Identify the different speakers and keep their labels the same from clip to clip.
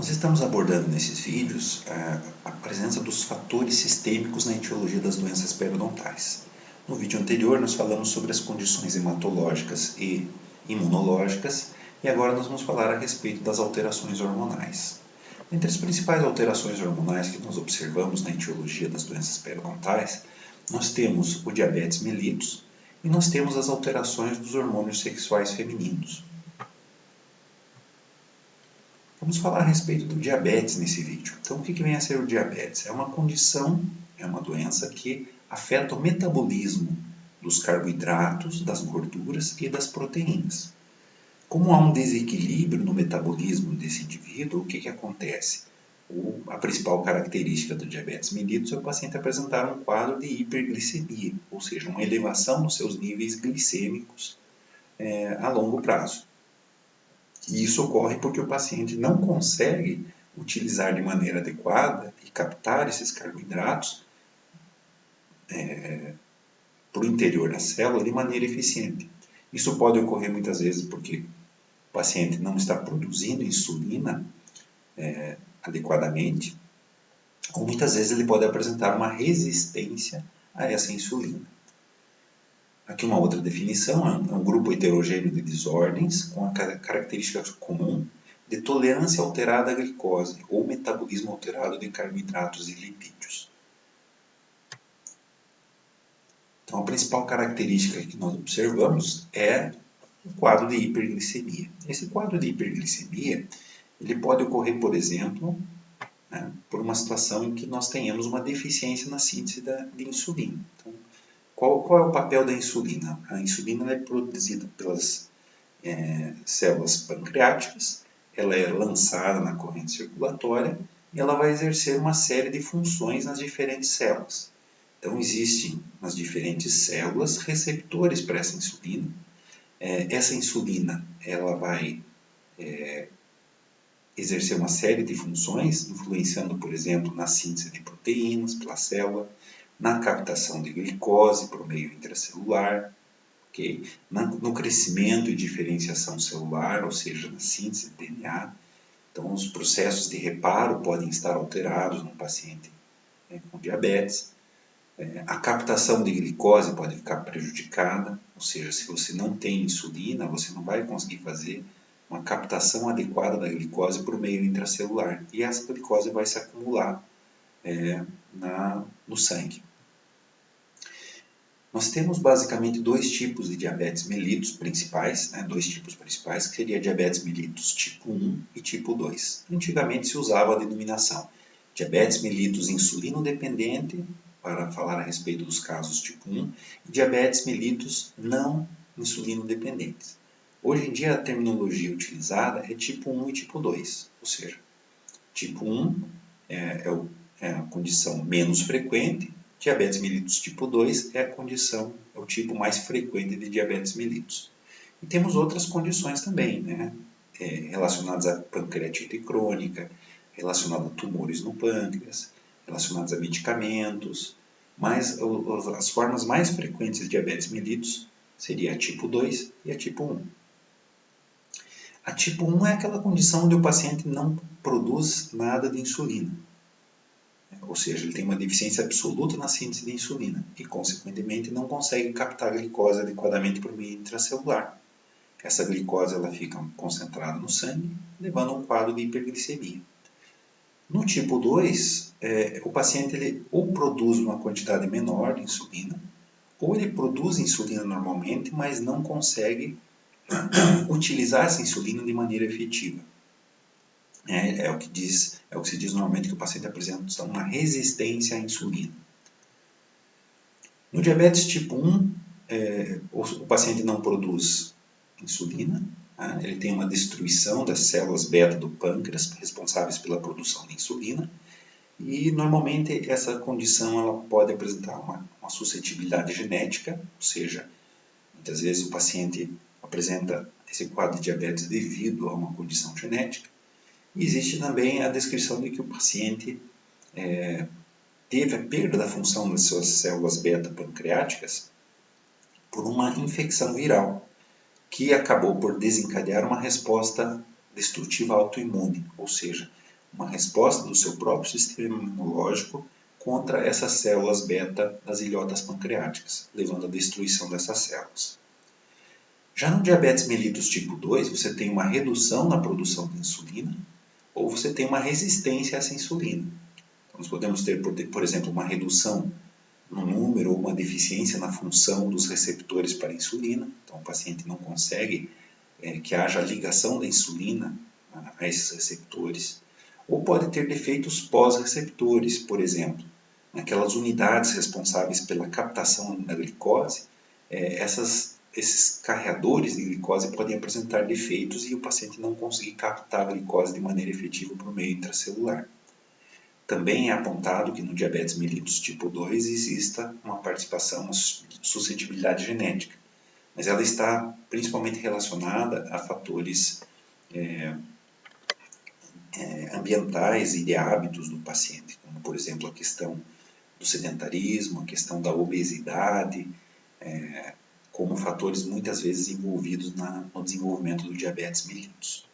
Speaker 1: Nós estamos abordando nesses vídeos a presença dos fatores sistêmicos na etiologia das doenças periodontais. No vídeo anterior nós falamos sobre as condições hematológicas e imunológicas e agora nós vamos falar a respeito das alterações hormonais. Entre as principais alterações hormonais que nós observamos na etiologia das doenças periodontais, nós temos o diabetes mellitus e nós temos as alterações dos hormônios sexuais femininos. Vamos falar a respeito do diabetes nesse vídeo. Então, o que vem a ser o diabetes? É uma condição, é uma doença que afeta o metabolismo dos carboidratos, das gorduras e das proteínas. Como há um desequilíbrio no metabolismo desse indivíduo, o que acontece? A principal característica do diabetes mellitus é o paciente apresentar um quadro de hiperglicemia, ou seja, uma elevação nos seus níveis glicêmicos a longo prazo. E isso ocorre porque o paciente não consegue utilizar de maneira adequada e captar esses carboidratos para o interior da célula de maneira eficiente. Isso pode ocorrer muitas vezes porque o paciente não está produzindo insulina adequadamente, ou muitas vezes ele pode apresentar uma resistência a essa insulina. Aqui uma outra definição, é um grupo heterogêneo de desordens com a característica comum de tolerância alterada à glicose ou metabolismo alterado de carboidratos e lipídios. Então a principal característica que nós observamos é o quadro de hiperglicemia. Esse quadro de hiperglicemia ele pode ocorrer, por exemplo, por uma situação em que nós tenhamos uma deficiência na síntese de insulina. Então, qual é o papel da insulina? A insulina é produzida pelas células pancreáticas, ela é lançada na corrente circulatória e ela vai exercer uma série de funções nas diferentes células. Então, existem nas diferentes células receptores para essa insulina. Essa insulina ela vai exercer uma série de funções, influenciando, por exemplo, na síntese de proteínas pela célula, na captação de glicose por meio intracelular, okay? No crescimento e diferenciação celular, ou seja, na síntese de DNA. Então, os processos de reparo podem estar alterados num paciente com diabetes. A captação de glicose pode ficar prejudicada, ou seja, se você não tem insulina, você não vai conseguir fazer uma captação adequada da glicose por meio intracelular. E essa glicose vai se acumular no sangue. Nós temos basicamente dois tipos de diabetes mellitus principais, dois tipos principais, que seria diabetes mellitus tipo 1 e tipo 2. Antigamente se usava a denominação diabetes mellitus insulino-dependente, para falar a respeito dos casos tipo 1, e diabetes mellitus não insulino-dependentes. Hoje em dia a terminologia utilizada é tipo 1 e tipo 2, ou seja, tipo 1 é a condição menos frequente, diabetes mellitus tipo 2 é o tipo mais frequente de diabetes mellitus. E temos outras condições também, relacionadas à pancreatite crônica, relacionadas a tumores no pâncreas, relacionadas a medicamentos, mas as formas mais frequentes de diabetes mellitus seria a tipo 2 e a tipo 1. A tipo 1 é aquela condição onde o paciente não produz nada de insulina. Ou seja, ele tem uma deficiência absoluta na síntese de insulina e, consequentemente, não consegue captar a glicose adequadamente por meio intracelular. Essa glicose ela fica concentrada no sangue, levando a um quadro de hiperglicemia. No tipo 2, o paciente ele ou produz uma quantidade menor de insulina, ou ele produz insulina normalmente, mas não consegue utilizar essa insulina de maneira efetiva. É o que se diz normalmente que o paciente apresenta uma resistência à insulina. No diabetes tipo 1, o paciente não produz insulina, ele tem uma destruição das células beta do pâncreas responsáveis pela produção de insulina e normalmente essa condição ela pode apresentar uma suscetibilidade genética, ou seja, muitas vezes o paciente apresenta esse quadro de diabetes devido a uma condição genética. E existe também a descrição de que o paciente teve a perda da função das suas células beta pancreáticas por uma infecção viral, que acabou por desencadear uma resposta destrutiva autoimune, ou seja, uma resposta do seu próprio sistema imunológico contra essas células beta das ilhotas pancreáticas, levando à destruição dessas células. Já no diabetes mellitus tipo 2, você tem uma redução na produção de insulina ou você tem uma resistência a essa insulina. Então, nós podemos ter, por exemplo, uma redução no número ou uma deficiência na função dos receptores para a insulina. Então, o paciente não consegue que haja ligação da insulina a esses receptores. Ou pode ter defeitos pós-receptores, por exemplo, naquelas unidades responsáveis pela captação da glicose, esses carreadores de glicose podem apresentar defeitos e o paciente não conseguir captar a glicose de maneira efetiva por meio intracelular. Também é apontado que no diabetes mellitus tipo 2 exista uma participação, uma suscetibilidade genética, mas ela está principalmente relacionada a fatores ambientais e de hábitos do paciente, como por exemplo a questão do sedentarismo, a questão da obesidade, como fatores muitas vezes envolvidos no desenvolvimento do diabetes mellitus.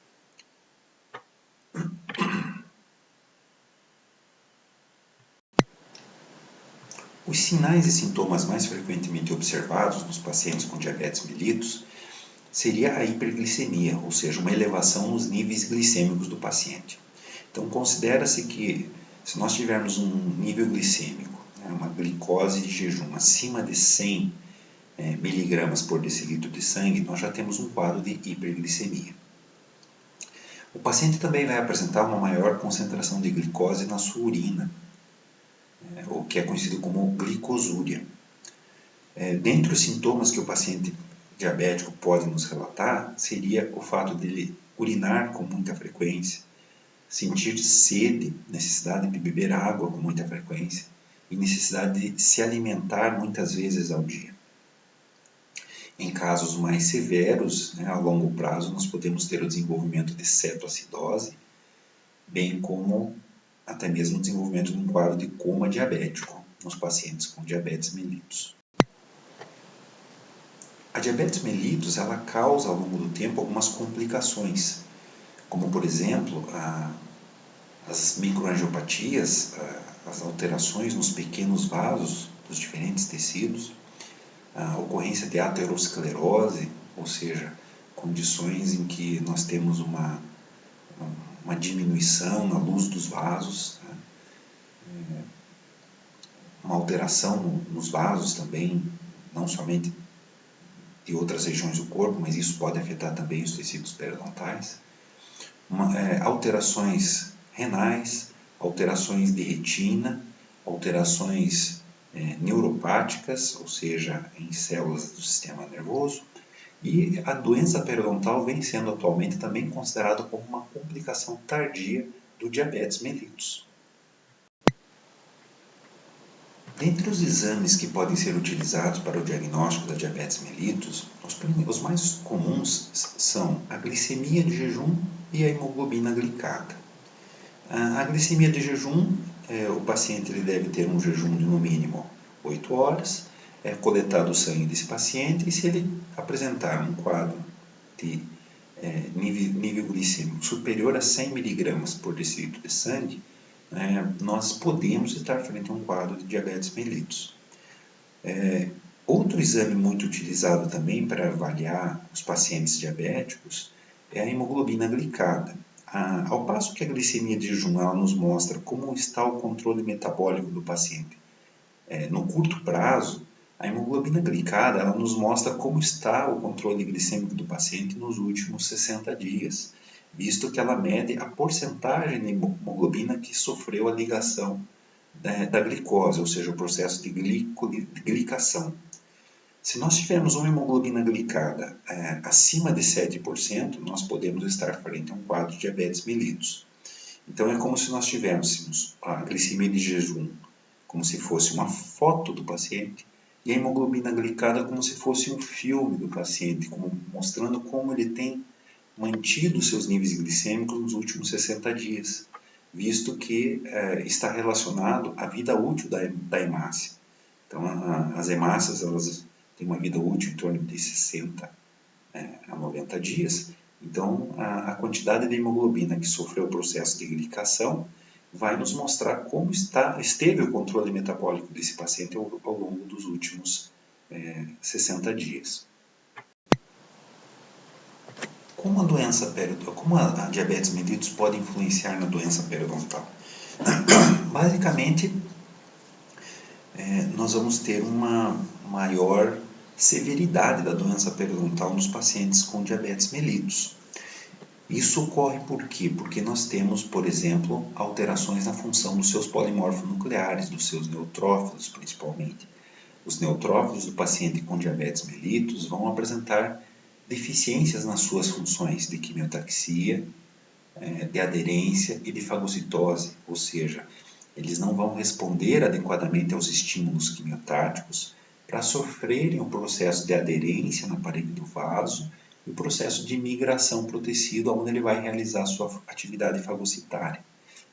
Speaker 1: Os sinais e sintomas mais frequentemente observados nos pacientes com diabetes mellitus seria a hiperglicemia, ou seja, uma elevação nos níveis glicêmicos do paciente. Então, considera-se que se nós tivermos um nível glicêmico, uma glicose de jejum acima de 100 miligramas por decilitro de sangue, nós já temos um quadro de hiperglicemia. O paciente também vai apresentar uma maior concentração de glicose na sua urina, o que é conhecido como glicosúria. Dentre os sintomas que o paciente diabético pode nos relatar, seria o fato de ele urinar com muita frequência, sentir sede, necessidade de beber água com muita frequência e necessidade de se alimentar muitas vezes ao dia. Em casos mais severos, a longo prazo, nós podemos ter o desenvolvimento de cetoacidose, bem como até mesmo o desenvolvimento de um quadro de coma diabético nos pacientes com diabetes mellitus. A diabetes mellitus ela causa ao longo do tempo algumas complicações, como por exemplo as microangiopatias, as alterações nos pequenos vasos dos diferentes tecidos, a ocorrência de aterosclerose, ou seja, condições em que nós temos uma diminuição na luz dos vasos, uma alteração nos vasos também, não somente de outras regiões do corpo, mas isso pode afetar também os tecidos periodontais, alterações renais, alterações de retina, alterações neuropáticas, ou seja, em células do sistema nervoso, e a doença periodontal vem sendo atualmente também considerada como uma complicação tardia do diabetes mellitus. Dentre os exames que podem ser utilizados para o diagnóstico da diabetes mellitus, os mais comuns são a glicemia de jejum e a hemoglobina glicada. A glicemia de jejum, o paciente ele deve ter um jejum de no mínimo 8 horas, é coletado o sangue desse paciente e se ele apresentar um quadro de nível glicêmico superior a 100 miligramas por decilitro de sangue, nós podemos estar frente a um quadro de diabetes mellitus. Outro exame muito utilizado também para avaliar os pacientes diabéticos é a hemoglobina glicada. Ao passo que a glicemia de jejum ela nos mostra como está o controle metabólico do paciente no curto prazo, a hemoglobina glicada ela nos mostra como está o controle glicêmico do paciente nos últimos 60 dias, visto que ela mede a porcentagem de hemoglobina que sofreu a ligação da glicose, ou seja, o processo de glicação. Se nós tivermos uma hemoglobina glicada acima de 7%, nós podemos estar frente a um quadro de diabetes mellitus. Então, é como se nós tivéssemos a glicemia de jejum como se fosse uma foto do paciente e a hemoglobina glicada como se fosse um filme do paciente, mostrando como ele tem mantido seus níveis glicêmicos nos últimos 60 dias, visto que está relacionado à vida útil da hemácia. Então, as hemácias elas têm uma vida útil em torno de 60 a 90 dias, Então, a quantidade de hemoglobina que sofreu o processo de glicação vai nos mostrar como esteve o controle metabólico desse paciente ao longo dos últimos 60 dias. Como a diabetes mellitus pode influenciar na doença periodontal? Basicamente, nós vamos ter uma maior severidade da doença periodontal nos pacientes com diabetes mellitus. Isso ocorre por quê? Porque nós temos, por exemplo, alterações na função dos seus polimorfonucleares, dos seus neutrófilos principalmente. Os neutrófilos do paciente com diabetes mellitus vão apresentar deficiências nas suas funções de quimiotaxia, de aderência e de fagocitose, ou seja, eles não vão responder adequadamente aos estímulos quimiotáticos para sofrerem o processo de aderência na parede do vaso e o processo de migração para o tecido, onde ele vai realizar sua atividade fagocitária.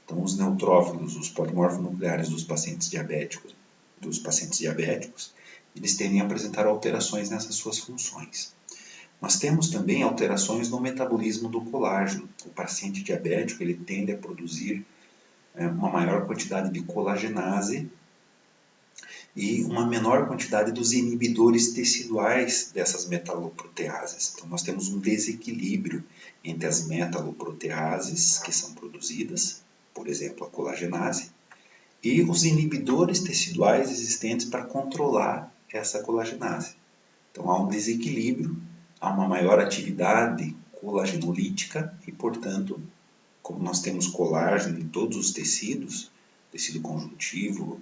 Speaker 1: Então, os neutrófilos, os polimorfonucleares dos pacientes diabéticos, eles tendem a apresentar alterações nessas suas funções. Nós temos também alterações no metabolismo do colágeno. O paciente diabético ele tende a produzir uma maior quantidade de colagenase e uma menor quantidade dos inibidores teciduais dessas metaloproteases. Então, nós temos um desequilíbrio entre as metaloproteases que são produzidas, por exemplo, a colagenase, e os inibidores teciduais existentes para controlar essa colagenase. Então, há um desequilíbrio, há uma maior atividade colagenolítica e, portanto, como nós temos colágeno em todos os tecidos, tecido conjuntivo,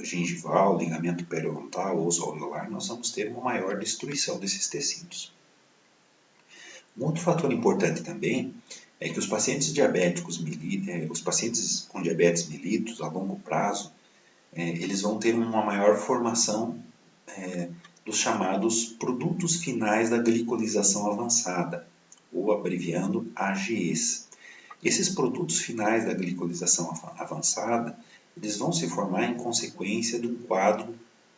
Speaker 1: gengival, ligamento periodontal, osso alveolar, nós vamos ter uma maior destruição desses tecidos. Um outro fator importante também é que os pacientes com diabetes mellitus a longo prazo, eles vão ter uma maior formação dos chamados produtos finais da glicolização avançada, ou abreviando AGEs. Esses produtos finais da glicolização avançada, eles vão se formar em consequência de um quadro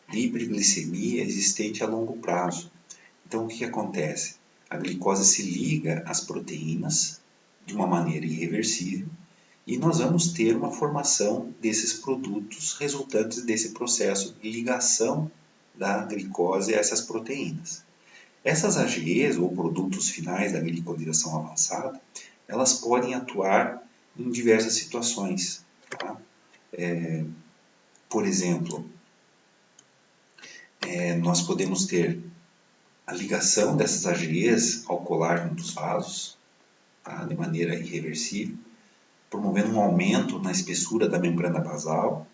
Speaker 1: de hiperglicemia existente a longo prazo. Então, o que acontece? A glicose se liga às proteínas de uma maneira irreversível e nós vamos ter uma formação desses produtos resultantes desse processo de ligação da glicose a essas proteínas. Essas AGEs, ou produtos finais da glicolização avançada, elas podem atuar em diversas situações. Tá? Por exemplo, nós podemos ter a ligação dessas AGEs ao colágeno dos vasos, tá? De maneira irreversível, promovendo um aumento na espessura da membrana basal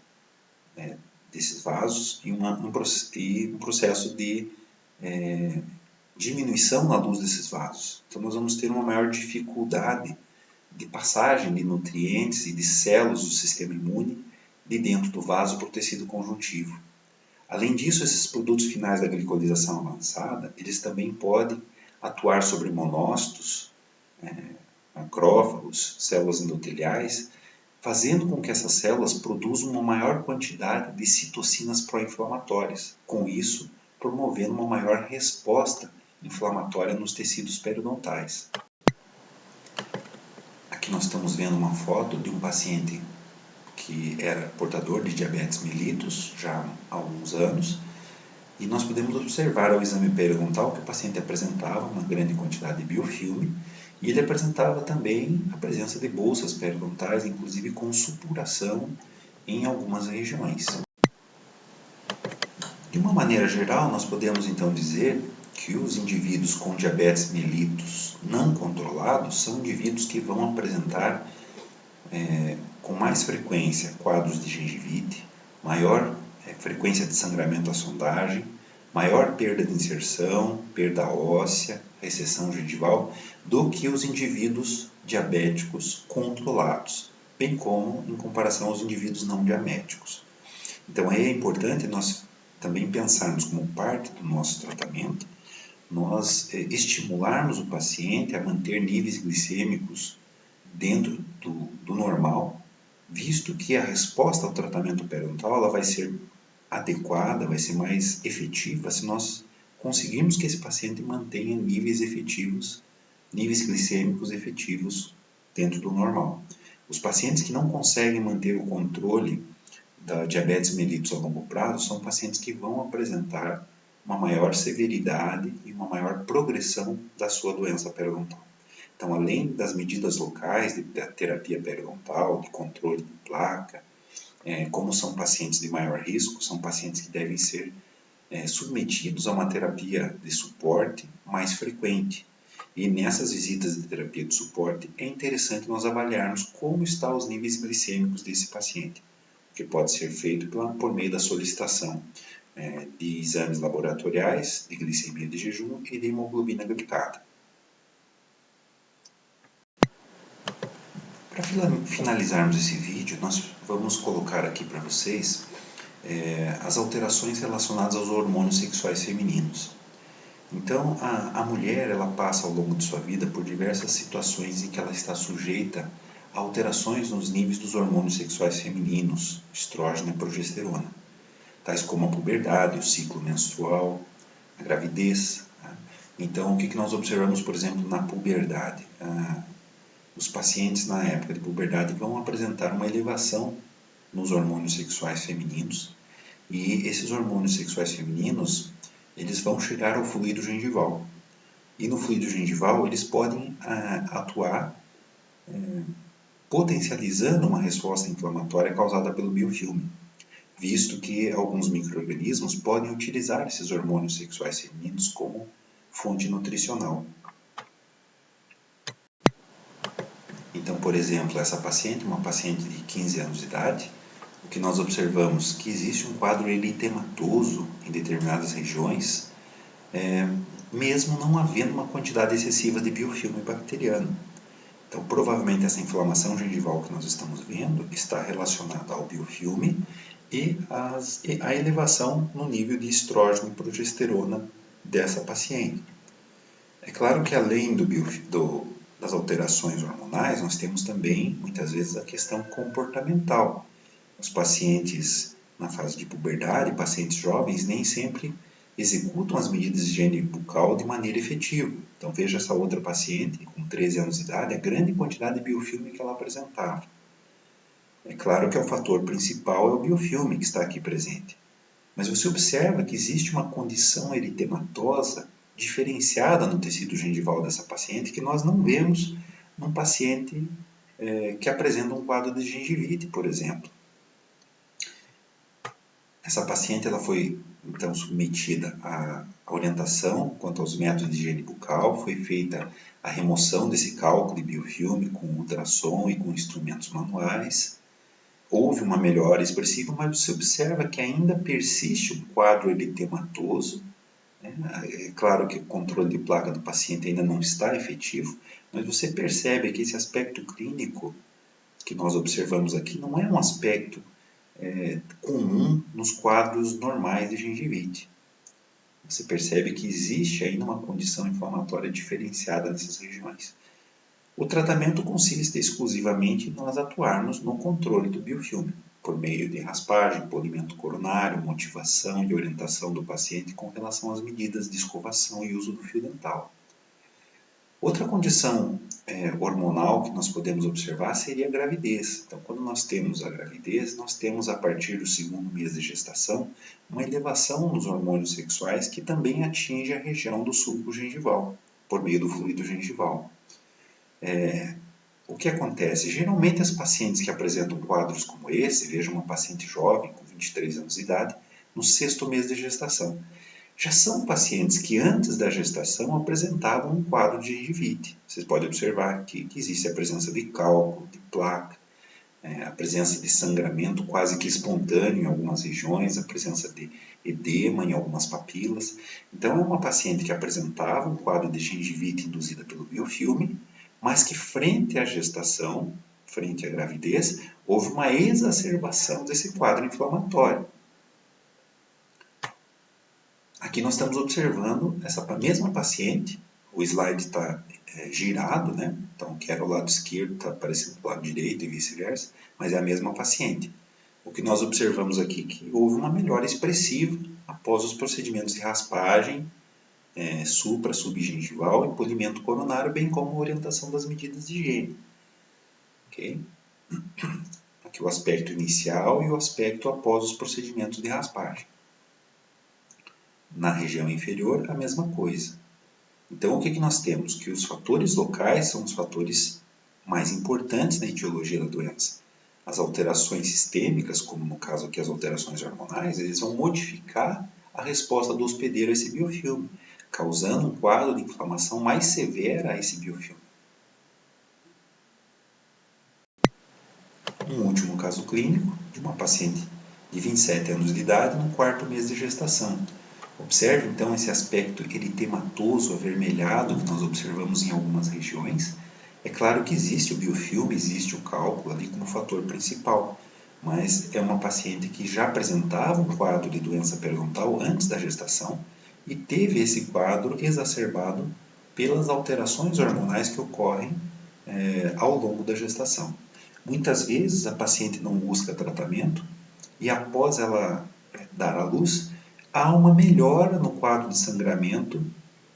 Speaker 1: desses vasos e um processo de diminuição na luz desses vasos. Então, nós vamos ter uma maior dificuldade de passagem de nutrientes e de células do sistema imune de dentro do vaso para o tecido conjuntivo. Além disso, esses produtos finais da glicolização avançada, eles também podem atuar sobre monócitos, macrófagos, células endoteliais, fazendo com que essas células produzam uma maior quantidade de citocinas pró-inflamatórias, com isso promovendo uma maior resposta inflamatória nos tecidos periodontais. Aqui nós estamos vendo uma foto de um paciente que era portador de diabetes mellitus já há alguns anos, e nós podemos observar ao exame periodontal que o paciente apresentava uma grande quantidade de biofilme e ele apresentava também a presença de bolsas periodontais, inclusive com supuração em algumas regiões. De uma maneira geral, nós podemos então dizer que os indivíduos com diabetes mellitus não controlados são indivíduos que vão apresentar com mais frequência quadros de gengivite, maior frequência de sangramento à sondagem, maior perda de inserção, perda óssea, recessão gengival, do que os indivíduos diabéticos controlados, bem como em comparação aos indivíduos não diabéticos. Então é importante nós também pensarmos como parte do nosso tratamento, nós estimularmos o paciente a manter níveis glicêmicos dentro do normal, visto que a resposta ao tratamento periodontal ela vai ser adequada, vai ser mais efetiva se nós conseguirmos que esse paciente mantenha níveis efetivos níveis glicêmicos efetivos dentro do normal. Os pacientes que não conseguem manter o controle da diabetes mellitus a longo prazo são pacientes que vão apresentar uma maior severidade e uma maior progressão da sua doença periodontal. Então, além das medidas locais da terapia periodontal, de controle de placa, como são pacientes de maior risco, são pacientes que devem ser submetidos a uma terapia de suporte mais frequente. E nessas visitas de terapia de suporte é interessante nós avaliarmos como estão os níveis glicêmicos desse paciente, que pode ser feito por meio da solicitação de exames laboratoriais, de glicemia de jejum e de hemoglobina glicada. Para finalizarmos esse vídeo, nós vamos colocar aqui para vocês as alterações relacionadas aos hormônios sexuais femininos. Então, a mulher ela passa ao longo de sua vida por diversas situações em que ela está sujeita a alterações nos níveis dos hormônios sexuais femininos, estrógeno e progesterona, tais como a puberdade, o ciclo menstrual, a gravidez. Então, o que nós observamos, por exemplo, na puberdade? Os pacientes na época de puberdade vão apresentar uma elevação nos hormônios sexuais femininos, e esses hormônios sexuais femininos eles vão chegar ao fluido gengival. E no fluido gengival eles podem atuar potencializando uma resposta inflamatória causada pelo biofilme, visto que alguns micro-organismos podem utilizar esses hormônios sexuais femininos como fonte nutricional. Então, por exemplo, essa paciente, uma paciente de 15 anos de idade, o que nós observamos que existe um quadro eritematoso em determinadas regiões, mesmo não havendo uma quantidade excessiva de biofilme bacteriano. Então, provavelmente essa inflamação gengival que nós estamos vendo está relacionada ao biofilme e à elevação no nível de estrógeno e progesterona dessa paciente. É claro que além das alterações hormonais, nós temos também, muitas vezes, a questão comportamental. Os pacientes na fase de puberdade, pacientes jovens, nem sempre executam as medidas de higiene bucal de maneira efetiva. Então veja essa outra paciente com 13 anos de idade, a grande quantidade de biofilme que ela apresentava. É claro que o fator principal é o biofilme que está aqui presente. Mas você observa que existe uma condição eritematosa diferenciada no tecido gengival dessa paciente que nós não vemos num paciente que apresenta um quadro de gengivite, por exemplo. Essa paciente ela foi então submetida à orientação quanto aos métodos de higiene bucal, foi feita a remoção desse cálculo de biofilme com ultrassom e com instrumentos manuais. Houve uma melhora expressiva, mas você observa que ainda persiste um quadro eritematoso. É claro que o controle de placa do paciente ainda não está efetivo, mas você percebe que esse aspecto clínico que nós observamos aqui não é um aspecto comum nos quadros normais de gengivite. Você percebe que existe ainda uma condição inflamatória diferenciada nessas regiões. O tratamento consiste exclusivamente em nós atuarmos no controle do biofilme, por meio de raspagem, polimento coronário, motivação e orientação do paciente com relação às medidas de escovação e uso do fio dental. Outra condição hormonal que nós podemos observar seria a gravidez. Então, quando nós temos a gravidez, nós temos a partir do segundo mês de gestação uma elevação nos hormônios sexuais que também atinge a região do sulco gengival, por meio do fluido gengival. O que acontece? Geralmente as pacientes que apresentam quadros como esse, veja uma paciente jovem com 23 anos de idade, no sexto mês de gestação, já são pacientes que antes da gestação apresentavam um quadro de gengivite. Vocês podem observar que existe a presença de cálculo, de placa, a presença de sangramento quase que espontâneo em algumas regiões, a presença de edema em algumas papilas. Então é uma paciente que apresentava um quadro de gengivite induzida pelo biofilme, mas que frente à gestação, frente à gravidez, houve uma exacerbação desse quadro inflamatório. Aqui nós estamos observando essa mesma paciente, o slide está girado, né? Então quero o lado esquerdo, está aparecendo do lado direito e vice-versa, mas é a mesma paciente. O que nós observamos aqui é que houve uma melhora expressiva após os procedimentos de raspagem supra-subgengival e polimento coronário, bem como orientação das medidas de higiene. Okay? Aqui o aspecto inicial e o aspecto após os procedimentos de raspagem. Na região inferior, a mesma coisa. Então, o que nós temos? Que os fatores locais são os fatores mais importantes na etiologia da doença. As alterações sistêmicas, como no caso aqui as alterações hormonais, eles vão modificar a resposta do hospedeiro a esse biofilme, causando um quadro de inflamação mais severa a esse biofilme. Um último caso clínico de uma paciente de 27 anos de idade no 4º mês de gestação. Observe então esse aspecto eritematoso avermelhado que nós observamos em algumas regiões. É claro que existe o biofilme, existe o cálculo ali como fator principal, mas é uma paciente que já apresentava um quadro de doença periodontal antes da gestação e teve esse quadro exacerbado pelas alterações hormonais que ocorrem ao longo da gestação. Muitas vezes a paciente não busca tratamento e após ela dar à luz, há uma melhora no quadro de sangramento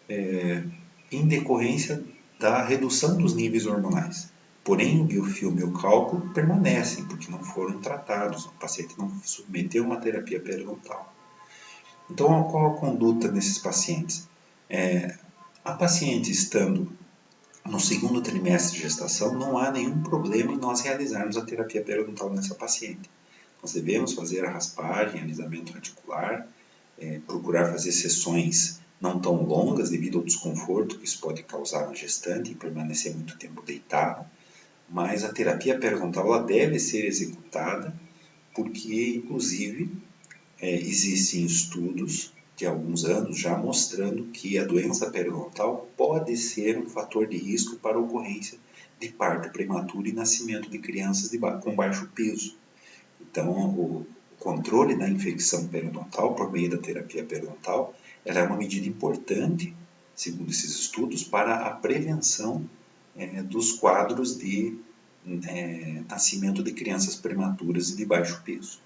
Speaker 1: em decorrência da redução dos níveis hormonais. Porém, o biofilme e o cálculo permanecem, porque não foram tratados, o paciente não submeteu uma terapia periodontal. Então, qual a conduta desses pacientes? A paciente estando no 2º trimestre de gestação, não há nenhum problema em nós realizarmos a terapia periodontal nessa paciente. Nós devemos fazer a raspagem, alisamento radicular, procurar fazer sessões não tão longas devido ao desconforto que isso pode causar na gestante em permanecer muito tempo deitado, mas a terapia periodontal ela deve ser executada porque, inclusive, existem estudos de alguns anos já mostrando que a doença periodontal pode ser um fator de risco para a ocorrência de parto prematuro e nascimento de crianças com baixo peso. Então, o controle da infecção periodontal por meio da terapia periodontal ela é uma medida importante, segundo esses estudos, para a prevenção dos quadros de nascimento de crianças prematuras e de baixo peso.